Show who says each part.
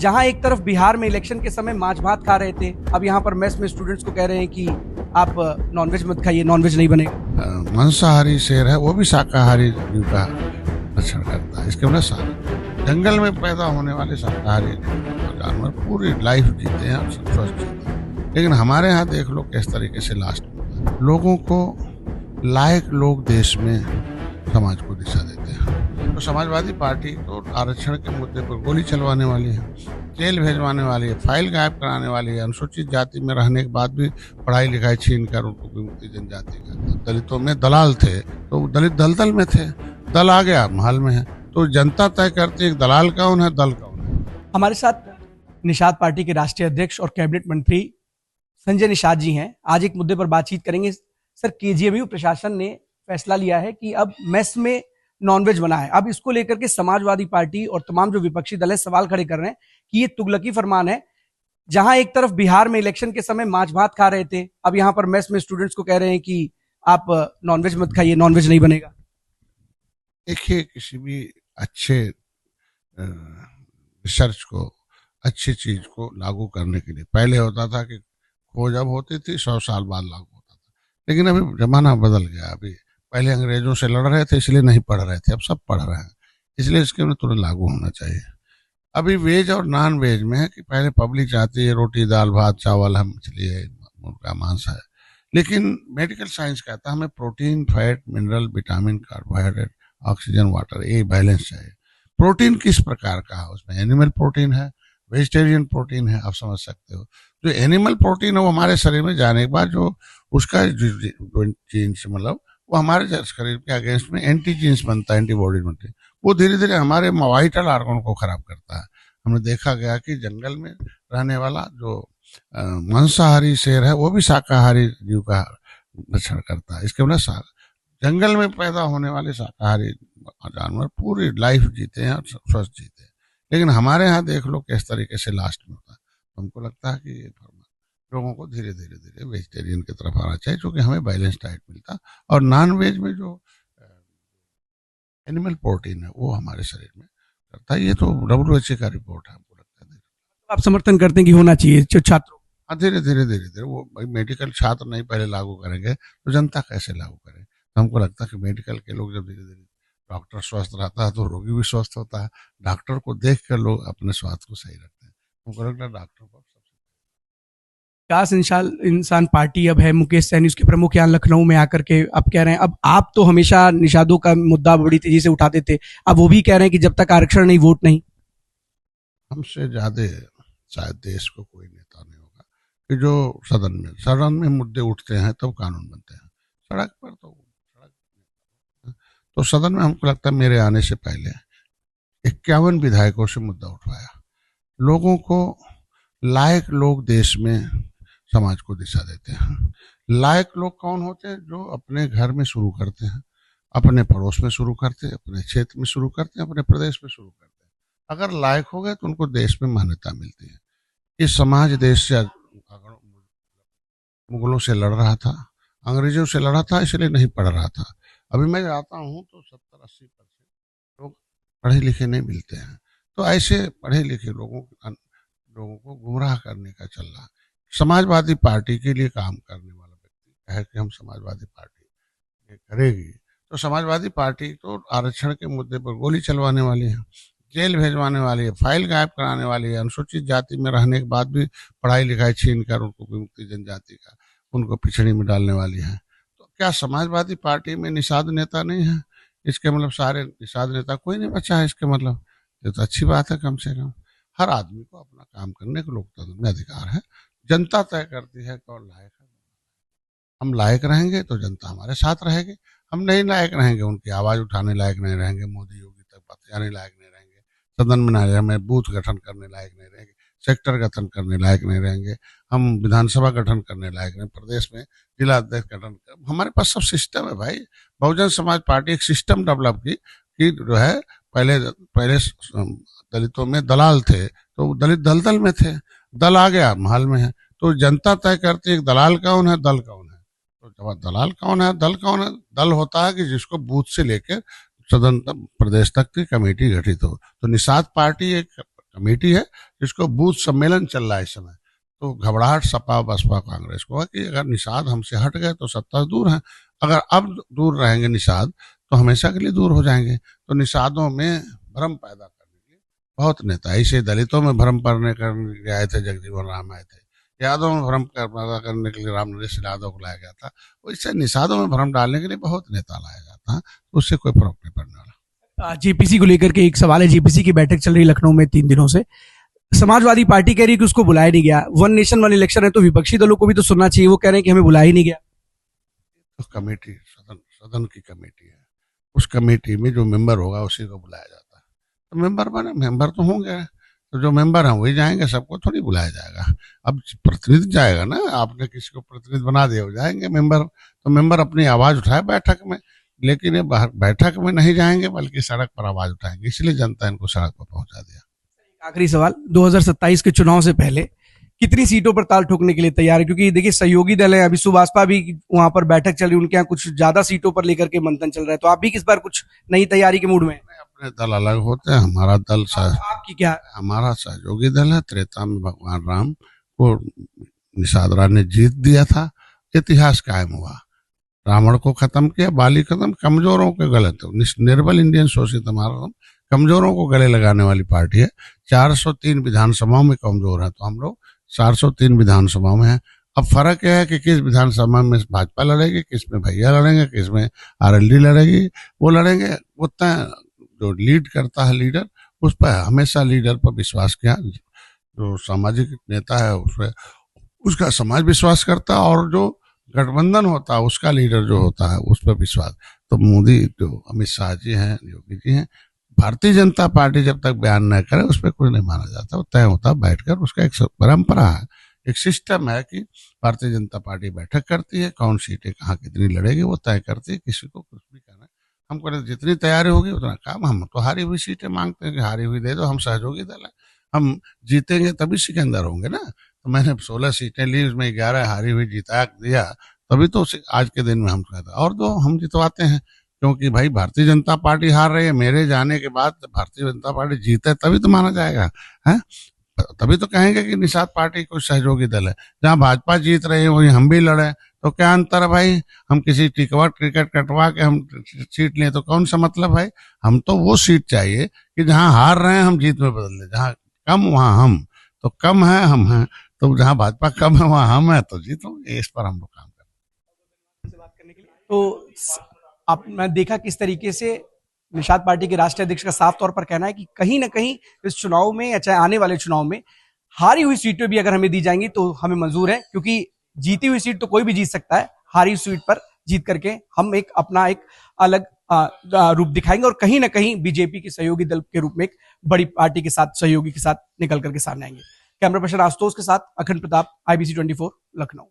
Speaker 1: जहां एक तरफ बिहार में इलेक्शन के समय मांस भात खा रहे थे, अब यहां पर मेस में स्टूडेंट्स को कह रहे हैं कि आप नॉनवेज मत खाइए, नॉनवेज नहीं बनेगा।
Speaker 2: मांसाहारी शेर है, वो भी शाकाहारी जीव का रक्षण करता है। इसके मतलब जंगल में पैदा होने वाले शाकाहारी जानवर पूरी लाइफ जीते हैं और स्वस्थ जीते हैं। लेकिन हमारे यहाँ देख लो किस तरीके से लास्ट में लोगों को लायक लोग देश में समाज को दिशा देते हैं। तो समाजवादी पार्टी तो आरक्षण के मुद्दे पर गोली चलवाने वाली है, जेल भेजवाने वाली है, फाइल गायब कराने वाली है, अनुसूचित जाति में रहने के बाद भी पढ़ाई लिखाई छीन कर उनको विमुक्ति जनजाति का, दलितों में दलाल थे तो दलित दलदल में थे, दल आ गया महल में है। तो जनता तय करती है दलाल कौन है, दल कौन है।
Speaker 1: हमारे साथ निषाद पार्टी के राष्ट्रीय अध्यक्ष और कैबिनेट मंत्री संजय निषाद जी हैं। आज एक मुद्दे पर बातचीत करेंगे। सर, केजीएमयू प्रशासन ने फैसला लिया है कि अब मेस में नॉनवेज बना है। अब इसको लेकर के समाजवादी पार्टी और तमाम जो विपक्षी दल है सवाल खड़े कर रहे हैं कि ये तुगलकी फरमान है। जहां एक तरफ बिहार में इलेक्शन के समय मांस भात खा रहे थे, अब यहां पर मेस में स्टूडेंट्स को कह रहे हैं कि आप नॉनवेज मत खाइए, नॉनवेज नहीं बनेगा।
Speaker 2: देखिए, किसी भी अच्छे रिसर्च को, अच्छी चीज को लागू करने के लिए पहले होता था कि खोज अब होती थी 100 साल बाद लागू होता था, लेकिन अभी जमाना बदल गया। अभी पहले अंग्रेजों से लड़ रहे थे इसलिए नहीं पढ़ रहे थे, अब सब पढ़ रहे हैं, इसलिए इसके में तुरंत लागू होना चाहिए। अभी वेज और नॉन वेज में है कि पहले पब्लिक चाहती है रोटी दाल भात चावल है, मछली है, मुर्गा मांस है, लेकिन मेडिकल साइंस कहता है हमें protein, fat, mineral, vitamin, carbohydrate, oxygen, water, ये बैलेंस चाहिए। प्रोटीन किस प्रकार का है, उसमें एनिमल प्रोटीन है, वेजिटेरियन प्रोटीन है, आप समझ सकते हो। जो एनिमल प्रोटीन है वो हमारे शरीर में जाने के बाद जो उसका जीन्स मतलब वो हमारे शरीर के अगेंस्ट में एंटी जीन्स बनता है, एंटीबॉडी बनती है, वो धीरे धीरे हमारे वाइटल ऑर्गन को खराब करता है। हमने देखा गया कि जंगल में रहने वाला जो मांसाहारी शेर है वो भी शाकाहारी जीव का रक्षण करता है। इसके मतलब जंगल में पैदा होने वाले शाकाहारी जानवर पूरी लाइफ जीते हैं और स्वस्थ जीते हैं। लेकिन हमारे यहाँ देख लो किस तरीके से लास्ट में होता है। हमको लगता है कि ये लोगों को धीरे धीरे धीरे वेजिटेरियन की तरफ आना चाहिए, क्योंकि हमें बैलेंस डाइट मिलता, और नॉन वेज में जो एनिमल प्रोटीन है वो हमारे शरीर में करता है। ये तो WHO का रिपोर्ट है, हमको लगता है।
Speaker 1: आप समर्थन करते हैं कि होना चाहिए जो छात्रों?
Speaker 2: हाँ, धीरे धीरे धीरे धीरे वो मेडिकल छात्र नहीं पहले लागू करेंगे तो जनता कैसे लागू करे। तो हमको लगता है कि मेडिकल के लोग जब धीरे धीरे, डॉक्टर स्वस्थ रहता है तो रोगी भी स्वस्थ होता है। डॉक्टर को देख कर लोग अपने स्वास्थ्य को सही रखते हैं। हमको लगता है डॉक्टर को
Speaker 1: विकास इंसान पार्टी अब है, मुकेश सैनी उसके प्रमुख यहाँ लखनऊ में आकर के अब कह रहे हैं, अब आप तो हमेशा निषादों का मुद्दा बड़ी तेजी से उठाते थे, अब वो भी कह रहे हैं कि जब तक आरक्षण नहीं वोट नहीं।
Speaker 2: हमसे ज्यादा शायद देश को कोई नेता नहीं होगा कि जो सदन में मुद्दे उठते हैं तब कानून बनते हैं। सड़क पर तो सदन में हमको लगता है मेरे आने से पहले 51 विधायकों से मुद्दा उठवाया। लोगों को लायक लोग देश में समाज को दिशा देते हैं। लायक लोग कौन होते हैं? जो अपने घर में शुरू करते हैं, अपने पड़ोस में शुरू करते हैं, अपने क्षेत्र में शुरू करते हैं, अपने प्रदेश में शुरू करते हैं। अगर लायक हो गए तो उनको देश में मान्यता मिलती है। इस समाज देश से मुगलों से लड़ रहा था, अंग्रेजों से लड़ा था, इसलिए नहीं पढ़ रहा था। अभी मैं आता हूँ तो 70-80% लोग पढ़े लिखे नहीं मिलते हैं। तो ऐसे पढ़े लिखे लोगों को गुमराह करने का चल रहा। समाजवादी पार्टी के लिए काम करने वाला व्यक्ति है कि हम समाजवादी पार्टी करेगी, तो समाजवादी पार्टी तो आरक्षण के मुद्दे पर गोली चलवाने वाली है, जेल भेजवाने वाली है, फाइल गायब कराने वाली है, अनुसूचित जाति में रहने के बाद भी पढ़ाई लिखाई छीन कर उनको विमुक्ति जनजाति का, उनको पिछड़ी में डालने वाली है। तो क्या समाजवादी पार्टी में निषाद नेता नहीं है? इसके मतलब सारे निषाद नेता कोई नहीं बचा है। इसके मतलब ये तो अच्छी बात है। कम से कम हर आदमी को अपना काम करने का लोकतंत्र में अधिकार है। जनता तय करती है कौन लायक है। हम लायक रहेंगे तो जनता हमारे साथ रहेगी, हम नहीं लायक रहेंगे, उनकी आवाज उठाने लायक नहीं रहेंगे, मोदी योगी तक बतियाने लायक नहीं रहेंगे, सदन में नहीं रहेंगे, बूथ गठन करने लायक नहीं रहेंगे, सेक्टर गठन करने लायक नहीं रहेंगे, हम विधानसभा गठन करने लायक नहीं, प्रदेश में जिला अध्यक्ष गठन। हमारे पास सब सिस्टम है भाई। बहुजन समाज पार्टी एक सिस्टम डेवलप की कि जो है पहले दलितों में दलाल थे तो दलित दलदल में थे, दल आ गया महल में है। तो जनता तय करती है दलाल कौन है, दल कौन है। तो जब दलाल कौन है, दल कौन है? दल होता है कि जिसको बूथ से लेकर सदन तक, प्रदेश तक की कमेटी गठित हो। तो निषाद पार्टी एक कमेटी है जिसको बूथ सम्मेलन चल रहा है इस समय। तो घबराहट सपा बसपा कांग्रेस को है कि अगर निषाद हमसे हट गए तो सत्ता से दूर है, अगर अब दूर रहेंगे निषाद तो हमेशा के लिए दूर हो जाएंगे। तो निषादों में भ्रम पैदा करने के लिए बहुत नेता, ऐसे दलितों में भ्रम करने के लिए आए थे, जगजीवन राम आए थे, यादव में भ्रम पैदा करने के लिए राम नरेश यादव को लाया गया था, वैसे निषादों में भ्रम डालने के लिए बहुत नेता लाया जाता है, उससे कोई फर्क नहीं पड़ने वाला।
Speaker 1: जेपीसी को लेकर के एक सवाल है। जेपीसी की बैठक चल रही लखनऊ में 3 दिनों से, समाजवादी पार्टी कह रही है कि उसको बुलाया नहीं गया। वन नेशन वन इलेक्शन है तो विपक्षी दलों को भी तो सुनना चाहिए, वो कह रहे हैं कि हमें बुलाया ही नहीं गया।
Speaker 2: तो कमेटी सदन की कमेटी है, उस कमेटी में जो मेंबर होगा उसी को बुलाया जाता है। तो मेंबर तो होंगे, तो जो मेंबर हैं वही जाएंगे, सबको थोड़ी बुलाया जाएगा। अब प्रतिनिधि जाएगा ना, आपने किसी को प्रतिनिधि बना दिया, हो जाएंगे मेंबर। तो मेंबर अपनी आवाज उठाए बैठक में, लेकिन ये बैठक में नहीं जाएंगे बल्कि सड़क पर आवाज उठाएंगे, इसलिए जनता इनको सड़क पर पहुंचा दिया।
Speaker 1: आखिरी सवाल, 2027 के चुनाव से पहले कितनी सीटों पर ताल ठोकने के लिए तैयार है? क्योंकि देखिए सहयोगी दल है, अभी सुभाषपा भी वहां पर बैठक चल रही है, उनके यहाँ कुछ ज्यादा सीटों पर लेकर के मंथन चल रहा है, तो आप भी इस बार कुछ नई तैयारी के मूड में हैं?
Speaker 2: अपने दल अलग होते हैं, हमारा दल
Speaker 1: आपकी क्या?
Speaker 2: हमारा सहयोगी दल है। त्रेता में भगवान राम को निषाद राय ने जीत दिया था, इतिहास कायम हुआ, रावण को खत्म किया, बाली खत्म, कमजोरों के गले, तो निर्बल इंडियन शोषित हमारा कमजोरों को गले लगाने वाली पार्टी है। 403 विधानसभाओं में कमजोर है, तो हम लोग 403 विधानसभाओं में है। अब फर्क यह है कि किस विधानसभा में भाजपा लड़ेगी, किस में भैया लड़ेंगे, किस में आरएलडी लड़ेगी, वो लड़ेंगे। उतना जो लीड करता है लीडर, उस पर हमेशा लीडर पर विश्वास किया, जो सामाजिक नेता है उस पर उसका समाज विश्वास करता है, और जो गठबंधन होता है उसका लीडर जो होता है उस पर विश्वास। तो मोदी जो अमित शाह जी हैं, योगी जी हैं, भारतीय जनता पार्टी जब तक बयान न करे उस पर कुछ नहीं माना जाता, वो तय होता बैठकर। उसका एक परंपरा है, एक सिस्टम है कि भारतीय जनता पार्टी बैठक करती है, कौन सीटें कहाँ कितनी लड़ेगी वो तय करती है, किसी को कुछ भी करना है। हमको जितनी तैयारी होगी उतना काम, हम तो हारी हुई सीटें मांगते हैं कि हारी हुई दे दो, हम सहयोगी दल है, हम जीतेंगे तभी सिकंदर होंगे ना। तो मैंने 16 सीटें ली, उसमें 11 हारी हुई जिता दिया, तभी तो आज के दिन में हम कहते हैं, और दो हम जितवाते हैं, क्योंकि भाई भारतीय जनता पार्टी हार रही है, मेरे जाने के बाद भारतीय जनता पार्टी जीते तभी तो माना जाएगा, है तभी तो कहेंगे कि निषाद पार्टी कोई सहयोगी दल है। जहाँ भाजपा जीत रही है वहीं हम भी लड़े, तो क्या अंतर है भाई? हम किसी टिकट कटवा के हम सीट लें तो कौन सा मतलब भाई? हम तो वो सीट चाहिए कि जहाँ हार रहे हैं हम जीत में बदल दें, जहाँ कम वहाँ हम, तो कम है हम हैं, तो जहाँ भाजपा कम है वहाँ हम है, तो जीतो। इस पर हम लोग काम करें।
Speaker 1: तो आपने देखा किस तरीके से निषाद पार्टी के राष्ट्रीय अध्यक्ष का साफ तौर पर कहना है कि कहीं ना कहीं इस चुनाव में या चाहे आने वाले चुनाव में हारी हुई सीटें भी अगर हमें दी जाएंगी तो हमें मंजूर है, क्योंकि जीती हुई सीट तो कोई भी जीत सकता है, हारी सीट पर जीत करके हम एक अपना एक अलग रूप दिखाएंगे और कहीं ना कहीं बीजेपी के सहयोगी दल के रूप में एक बड़ी पार्टी के साथ, सहयोगी के साथ निकल करके सामने आएंगे। कैमरा पर्सन आशुतोष के साथ अखंड प्रताप, IBC 24 लखनऊ।